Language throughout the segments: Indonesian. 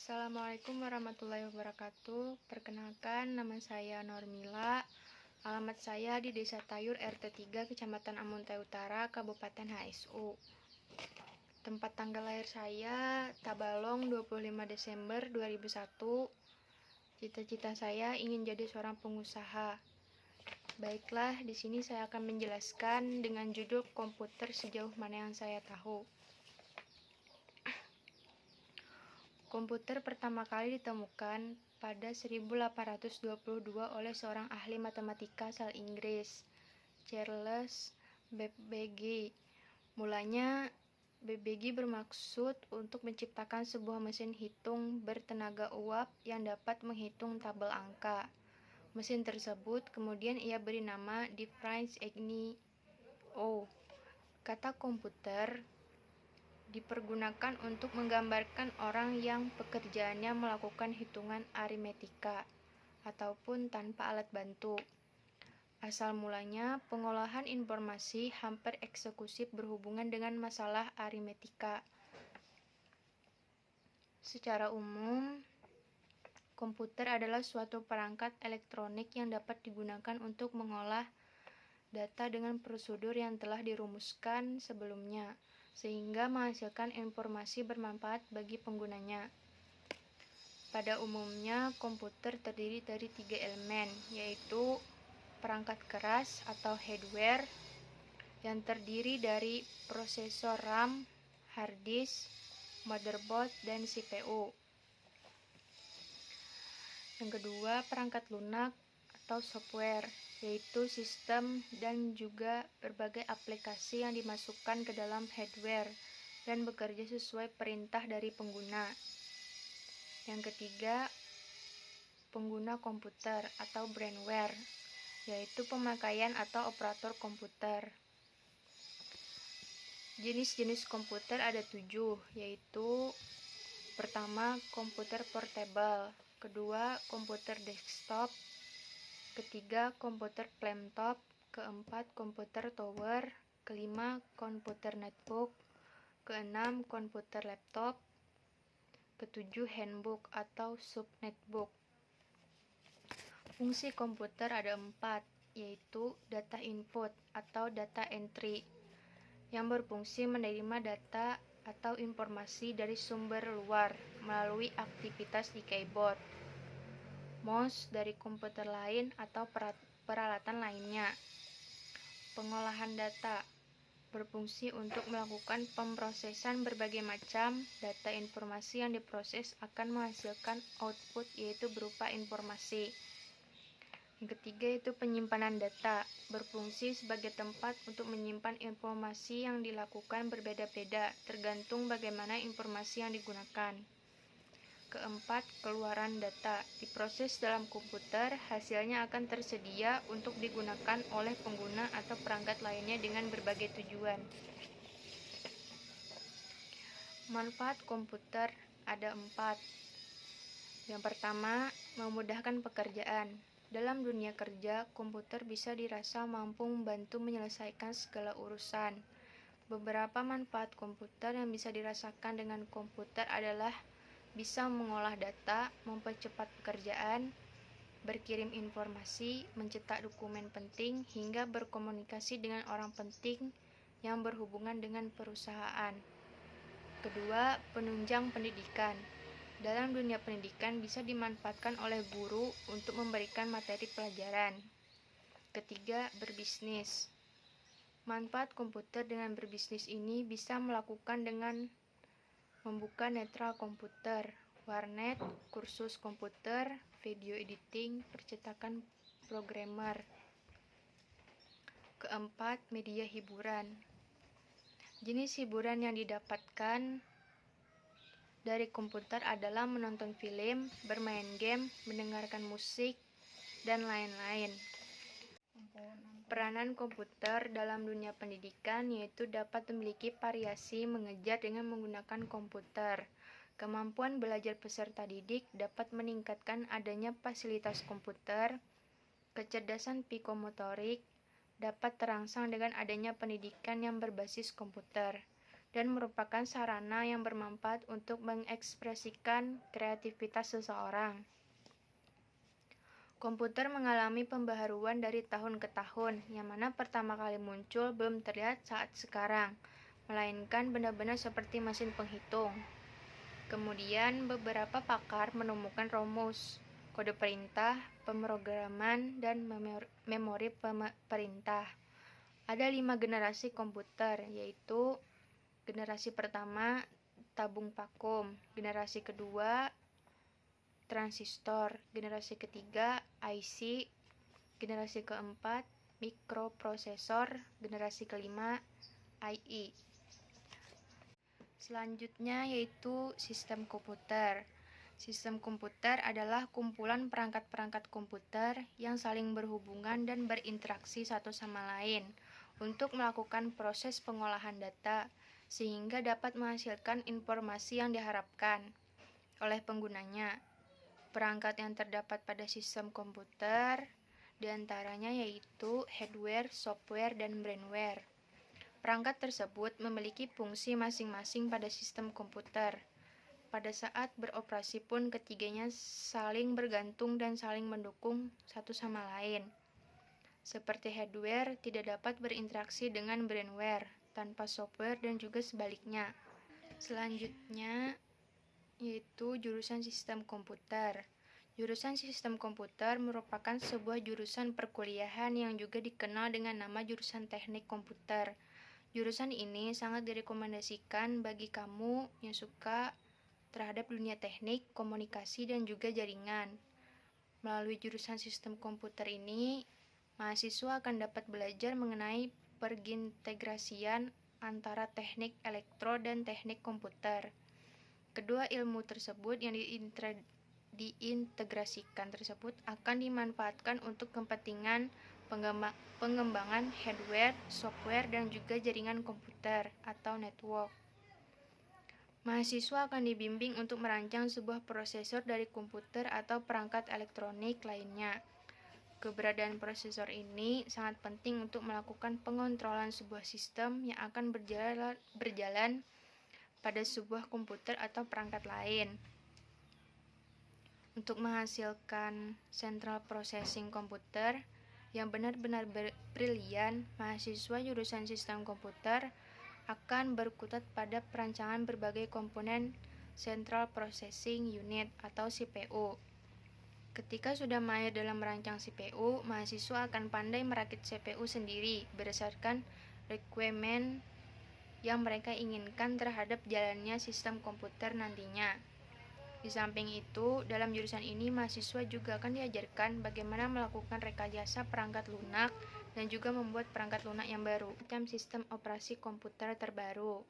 Assalamualaikum warahmatullahi wabarakatuh. Perkenalkan, nama saya Normila. Alamat saya di Desa Tayur RT 3, Kecamatan Amuntai Utara, Kabupaten HSU. Tempat tanggal lahir saya Tabalong 25 Desember 2001. Cita-cita saya ingin jadi seorang pengusaha. Baiklah, di sini saya akan menjelaskan dengan judul komputer sejauh mana yang saya tahu. Komputer pertama kali ditemukan pada 1822 oleh seorang ahli matematika asal Inggris, Charles Babbage. Mulanya, Babbage bermaksud untuk menciptakan sebuah mesin hitung bertenaga uap yang dapat menghitung tabel angka. Mesin tersebut kemudian ia beri nama Difference Agnio. Kata komputer dipergunakan untuk menggambarkan orang yang pekerjaannya melakukan hitungan aritmetika ataupun tanpa alat bantu. Asal mulanya, pengolahan informasi hampir eksekutif berhubungan dengan masalah aritmetika. Secara umum, komputer adalah suatu perangkat elektronik yang dapat digunakan untuk mengolah data dengan prosedur yang telah dirumuskan sebelumnya, sehingga menghasilkan informasi bermanfaat bagi penggunanya. Pada umumnya, komputer terdiri dari 3 elemen, yaitu perangkat keras atau hardware yang terdiri dari prosesor RAM, hard disk, motherboard, dan CPU. Yang kedua, perangkat lunak atau software, yaitu sistem dan juga berbagai aplikasi yang dimasukkan ke dalam hardware dan bekerja sesuai perintah dari pengguna. Yang ketiga, pengguna komputer atau brainware, yaitu pemakaian atau operator komputer. Jenis-jenis komputer ada 7, yaitu pertama, komputer portable, kedua, komputer desktop, ketiga, komputer laptop, keempat, komputer tower, kelima, komputer netbook, keenam, komputer laptop, ketujuh, handbook atau subnetbook. Fungsi komputer ada 4, yaitu data input atau data entry, yang berfungsi menerima data atau informasi dari sumber luar melalui aktivitas di keyboard, mouse dari komputer lain atau peralatan lainnya. Pengolahan data berfungsi untuk melakukan pemrosesan berbagai macam data. Informasi yang diproses akan menghasilkan output, yaitu berupa informasi. Yang ketiga itu penyimpanan data, berfungsi sebagai tempat untuk menyimpan informasi yang dilakukan berbeda-beda tergantung bagaimana informasi yang digunakan. Keempat, keluaran data diproses dalam komputer, hasilnya akan tersedia untuk digunakan oleh pengguna atau perangkat lainnya dengan berbagai tujuan. Manfaat komputer ada 4. Yang pertama, memudahkan pekerjaan. Dalam dunia kerja, komputer bisa dirasa mampu membantu menyelesaikan segala urusan. Beberapa manfaat komputer yang bisa dirasakan dengan komputer adalah bisa mengolah data, mempercepat pekerjaan, berkirim informasi, mencetak dokumen penting, hingga berkomunikasi dengan orang penting yang berhubungan dengan perusahaan. Kedua, penunjang pendidikan. Dalam dunia pendidikan bisa dimanfaatkan oleh guru untuk memberikan materi pelajaran. Ketiga, berbisnis. Manfaat komputer dengan berbisnis ini bisa melakukan dengan membuka netral komputer, warnet, kursus komputer, video editing, percetakan programmer. Keempat, media hiburan. Jenis hiburan yang didapatkan dari komputer adalah menonton film, bermain game, mendengarkan musik, dan lain-lain. Peranan komputer dalam dunia pendidikan yaitu dapat memiliki variasi mengejar dengan menggunakan komputer. Kemampuan belajar peserta didik dapat meningkatkan adanya fasilitas komputer. Kecerdasan psikomotorik dapat terangsang dengan adanya pendidikan yang berbasis komputer. dan merupakan sarana yang bermanfaat untuk mengekspresikan kreativitas seseorang. Komputer mengalami pembaharuan dari tahun ke tahun, yang mana pertama kali muncul belum terlihat saat sekarang, melainkan benar-benar seperti mesin penghitung. Kemudian beberapa pakar menemukan rumus, kode perintah, pemrograman, dan memori perintah. Ada 5 generasi komputer, yaitu generasi pertama tabung vakum, generasi kedua transistor, generasi ketiga IC, generasi keempat mikroprosesor, generasi kelima IE. Selanjutnya yaitu sistem komputer. Sistem komputer adalah kumpulan perangkat-perangkat komputer yang saling berhubungan dan berinteraksi satu sama lain untuk melakukan proses pengolahan data sehingga dapat menghasilkan informasi yang diharapkan oleh penggunanya. Perangkat yang terdapat pada sistem komputer diantaranya yaitu hardware, software, dan brainware. Perangkat tersebut memiliki fungsi masing-masing pada sistem komputer. Pada saat beroperasi pun ketiganya saling bergantung dan saling mendukung satu sama lain. Seperti hardware tidak dapat berinteraksi dengan brainware tanpa software dan juga sebaliknya. Selanjutnya yaitu jurusan sistem komputer. Jurusan sistem komputer merupakan sebuah jurusan perkuliahan yang juga dikenal dengan nama jurusan teknik komputer. Jurusan ini sangat direkomendasikan bagi kamu yang suka terhadap dunia teknik, komunikasi, dan juga jaringan. Melalui jurusan sistem komputer ini, mahasiswa akan dapat belajar mengenai pengintegrasian antara teknik elektro dan teknik komputer. Kedua ilmu tersebut yang diintegrasikan tersebut akan dimanfaatkan untuk kepentingan pengembangan hardware, software, dan juga jaringan komputer atau network. Mahasiswa akan dibimbing untuk merancang sebuah prosesor dari komputer atau perangkat elektronik lainnya. Keberadaan prosesor ini sangat penting untuk melakukan pengontrolan sebuah sistem yang akan berjalan pada sebuah komputer atau perangkat lain. Untuk menghasilkan central processing komputer yang benar-benar brilian, mahasiswa jurusan sistem komputer akan berkutat pada perancangan berbagai komponen Central Processing Unit atau CPU. Ketika sudah mahir dalam merancang CPU, mahasiswa akan pandai merakit CPU sendiri berdasarkan requirement yang mereka inginkan terhadap jalannya sistem komputer nantinya. Di samping itu, dalam jurusan ini mahasiswa juga akan diajarkan bagaimana melakukan rekayasa perangkat lunak dan juga membuat perangkat lunak yang baru, macam sistem operasi komputer terbaru.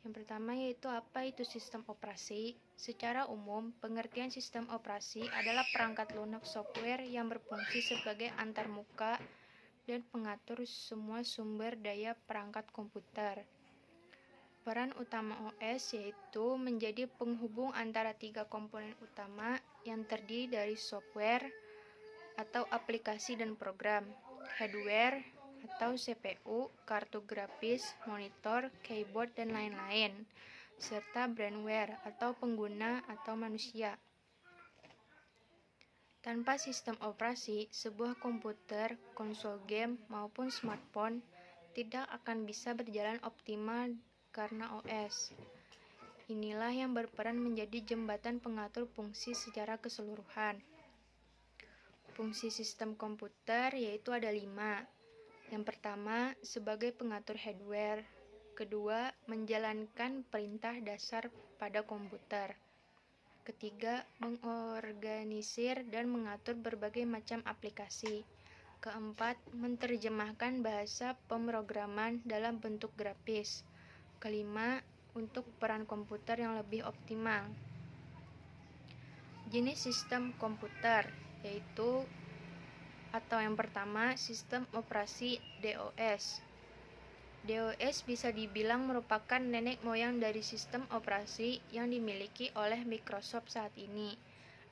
Yang pertama yaitu apa itu sistem operasi? Secara umum, pengertian sistem operasi adalah perangkat lunak software yang berfungsi sebagai antarmuka dan pengatur semua sumber daya perangkat komputer. Peran utama OS yaitu menjadi penghubung antara 3 komponen utama yang terdiri dari software atau aplikasi dan program, hardware atau CPU, kartu grafis, monitor, keyboard, dan lain-lain, serta brainware atau pengguna atau manusia. Tanpa sistem operasi, sebuah komputer, konsol game, maupun smartphone tidak akan bisa berjalan optimal karena OS. Inilah yang berperan menjadi jembatan pengatur fungsi secara keseluruhan. Fungsi sistem komputer yaitu ada 5. Yang pertama, sebagai pengatur hardware. Kedua, menjalankan perintah dasar pada komputer. Ketiga, mengorganisir dan mengatur berbagai macam aplikasi. Keempat, menerjemahkan bahasa pemrograman dalam bentuk grafis. Kelima, untuk peran komputer yang lebih optimal. Jenis sistem komputer yaitu atau yang pertama, sistem operasi DOS. DOS bisa dibilang merupakan nenek moyang dari sistem operasi yang dimiliki oleh Microsoft saat ini.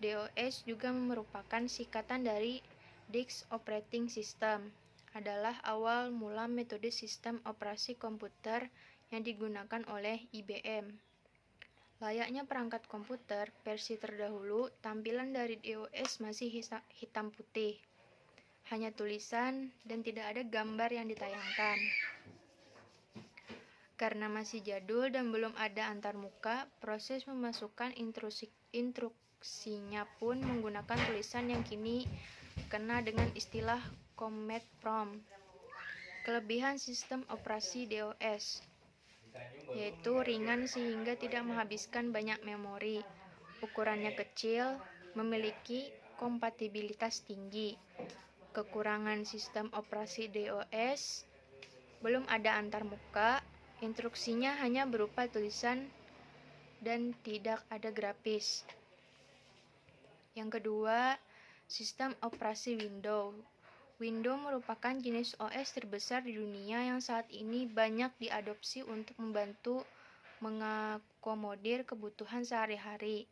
DOS juga merupakan singkatan dari Disk Operating System adalah awal mula metode sistem operasi komputer yang digunakan oleh IBM. Layaknya perangkat komputer versi terdahulu, tampilan dari DOS masih hitam putih. Hanya tulisan dan tidak ada gambar yang ditayangkan. Karena masih jadul dan belum ada antarmuka, proses memasukkan instruksinya pun menggunakan tulisan yang kini kena dengan istilah Command Prompt. Kelebihan sistem operasi DOS yaitu ringan sehingga tidak menghabiskan banyak memori, ukurannya kecil, memiliki kompatibilitas tinggi. Kekurangan sistem operasi DOS, belum ada antarmuka, instruksinya hanya berupa tulisan dan tidak ada grafis. Yang kedua, sistem operasi Windows. Windows merupakan jenis OS terbesar di dunia yang saat ini banyak diadopsi untuk membantu mengakomodir kebutuhan sehari-hari.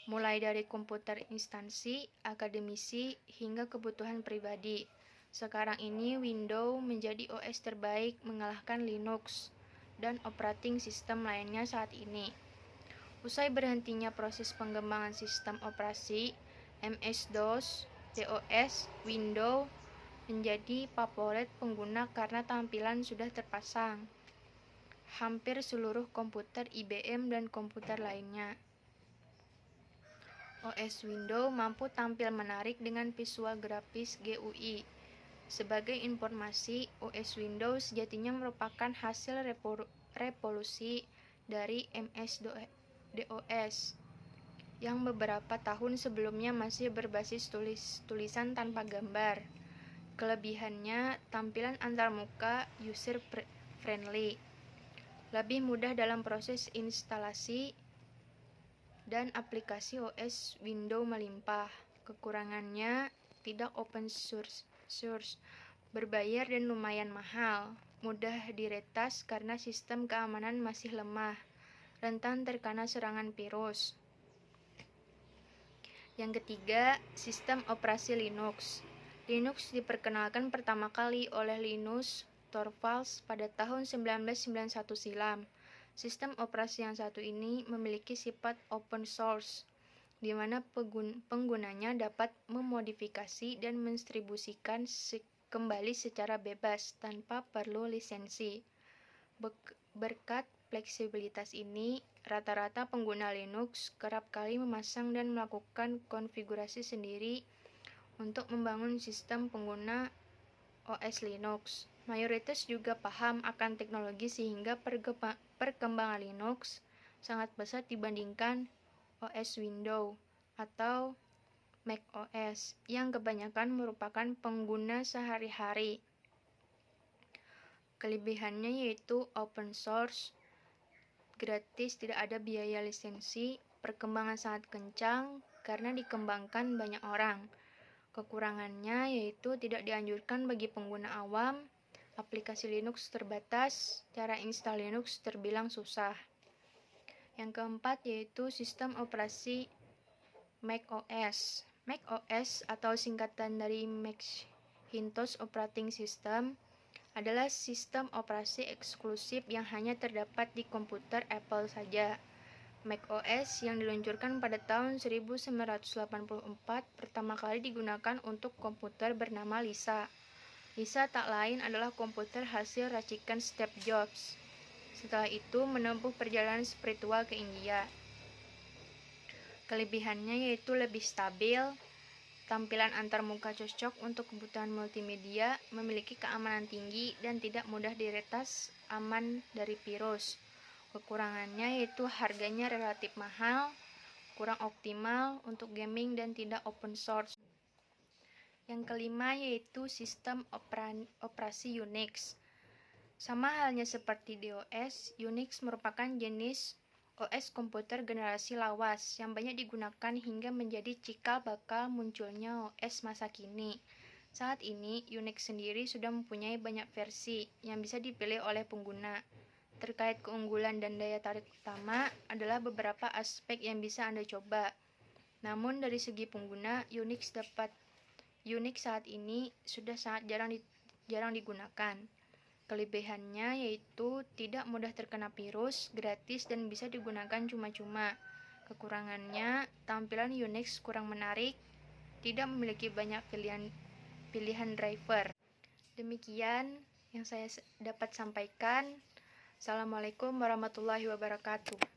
Mulai dari komputer instansi, akademisi, hingga kebutuhan pribadi. Sekarang ini Windows menjadi OS terbaik mengalahkan Linux dan operating sistem lainnya saat ini. Usai berhentinya proses pengembangan sistem operasi MS-DOS, DOS, Windows menjadi favorit pengguna karena tampilan sudah terpasang hampir seluruh komputer IBM dan komputer lainnya. OS Windows mampu tampil menarik dengan visual grafis GUI. Sebagai informasi, OS Windows sejatinya merupakan hasil revolusi dari MS-DOS yang beberapa tahun sebelumnya masih berbasis tulisan tanpa gambar. Kelebihannya, tampilan antarmuka user-friendly, lebih mudah dalam proses instalasi, dan aplikasi OS Windows melimpah. Kekurangannya, tidak open source, berbayar dan lumayan mahal, mudah diretas karena sistem keamanan masih lemah, rentan terkena serangan virus. Yang ketiga, sistem operasi Linux. Linux diperkenalkan pertama kali oleh Linus Torvalds pada tahun 1991 silam. Sistem operasi yang satu ini memiliki sifat open source, di mana penggunanya dapat memodifikasi dan mendistribusikan kembali secara bebas tanpa perlu lisensi. Berkat fleksibilitas ini, rata-rata pengguna Linux kerap kali memasang dan melakukan konfigurasi sendiri untuk membangun sistem pengguna OS Linux. Mayoritas juga paham akan teknologi sehingga perkembangan Linux sangat pesat dibandingkan OS Windows atau Mac OS yang kebanyakan merupakan pengguna sehari-hari. Kelebihannya yaitu open source, gratis, tidak ada biaya lisensi, perkembangan sangat kencang karena dikembangkan banyak orang. Kekurangannya yaitu tidak dianjurkan bagi pengguna awam, aplikasi Linux terbatas, cara install Linux terbilang susah. Yang keempat yaitu sistem operasi Mac OS. Mac OS atau singkatan dari Macintosh Operating System adalah sistem operasi eksklusif yang hanya terdapat di komputer Apple saja. Mac OS yang diluncurkan pada tahun 1984 pertama kali digunakan untuk komputer bernama Lisa. Lisa tak lain adalah komputer hasil racikan Steve Jobs. Setelah itu menempuh perjalanan spiritual ke India. Kelebihannya yaitu lebih stabil, tampilan antarmuka cocok untuk kebutuhan multimedia, memiliki keamanan tinggi dan tidak mudah diretas, aman dari virus. Kekurangannya yaitu harganya relatif mahal, kurang optimal untuk gaming dan tidak open source. Yang kelima yaitu sistem operasi Unix. Sama halnya seperti DOS, Unix merupakan jenis OS komputer generasi lawas yang banyak digunakan hingga menjadi cikal bakal munculnya OS masa kini. Saat ini, Unix sendiri sudah mempunyai banyak versi yang bisa dipilih oleh pengguna. Terkait keunggulan dan daya tarik utama adalah beberapa aspek yang bisa Anda coba. Namun dari segi pengguna, Unix saat ini sudah sangat jarang jarang digunakan. Kelebihannya yaitu tidak mudah terkena virus, gratis, dan bisa digunakan cuma-cuma. Kekurangannya, tampilan Unix kurang menarik, tidak memiliki banyak pilihan driver. Demikian yang saya dapat sampaikan. Assalamualaikum warahmatullahi wabarakatuh.